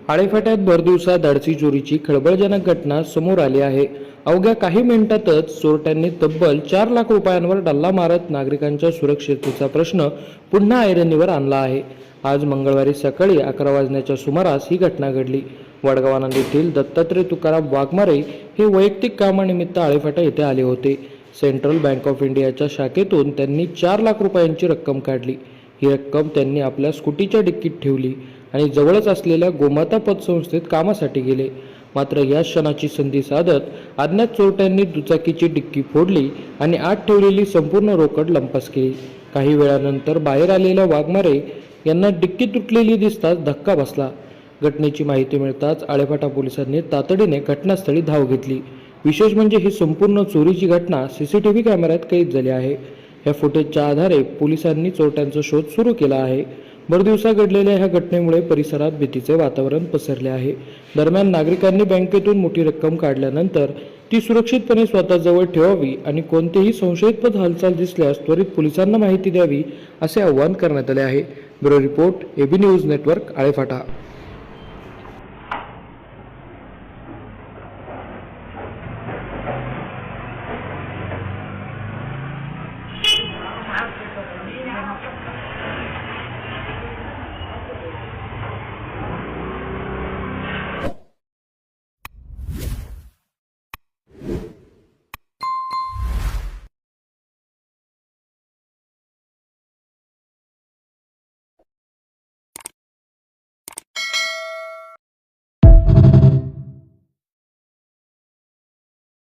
आळेफाट्यात भरदिवसा धाडसी चोरीची खळबळजनक घटना समोर आली आहे। अवघ्या काही मिनिटातच चोरट्यांनी तब्बल 4 लाख रुपयांवर डल्ला मारत नागरिकांच्या सुरक्षेचा प्रश्न पुन्हा ऐरणीवर आणला आहे। आज मंगळवारी सकाळी 11 वाजण्याच्या सुमारास ही घटना घडली। वडगाव आनंद येथील दत्तात्रय तुकाराम वाघमारे हे वैयक्तिक कामानिमित्त आळेफाटा येथे आले होते। सेंट्रल बँक ऑफ इंडियाच्या शाखेतून त्यांनी 4 लाख रुपयांची रक्कम काढली। ही रक्कम त्यांनी आपल्या स्कूटीच्या डिक्कीत ठेवली आणि जवळच असलेल्या गोमाता पतसंस्थेत कामासाठी गेले। मात्र या क्षणाची संधी साधत अज्ञात चोरट्यांनी दुचाकीची डिक्की फोडली आणि आत ठेवलेली संपूर्ण रोकड लंपास केली। काही वेळानंतर बाहेर आलेल्या वाघमारे यांना डिक्की तुटलेली दिसताच धक्का बसला। घटनेची माहिती मिळताच आळेफाटा पोलिसांनी तातडीने घटनास्थळी धाव घेतली। विशेष म्हणजे ही संपूर्ण चोरीची घटना सीसीटीव्ही कॅमेऱ्यात कैद झाली आहे। या फुटेजच्या आधारे पोलिसांनी चोरट्यांचा शोध सुरू केला आहे। भरदिवसा घडलेल्या ह्या घटनेमुळे परिसरात भीतीचे वातावरण पसरले आहे। दरम्यान नागरिकांनी बँकेतून मोठी रक्कम काढल्यानंतर ती सुरक्षितपणे स्वतःजवळ ठेवावी आणि कोणतेही संशयास्पद हालचाल दिसल्यास त्वरित पोलिसांना माहिती द्यावी असे आवाहन करण्यात आले आहे। Bureau report AB news network Alephata.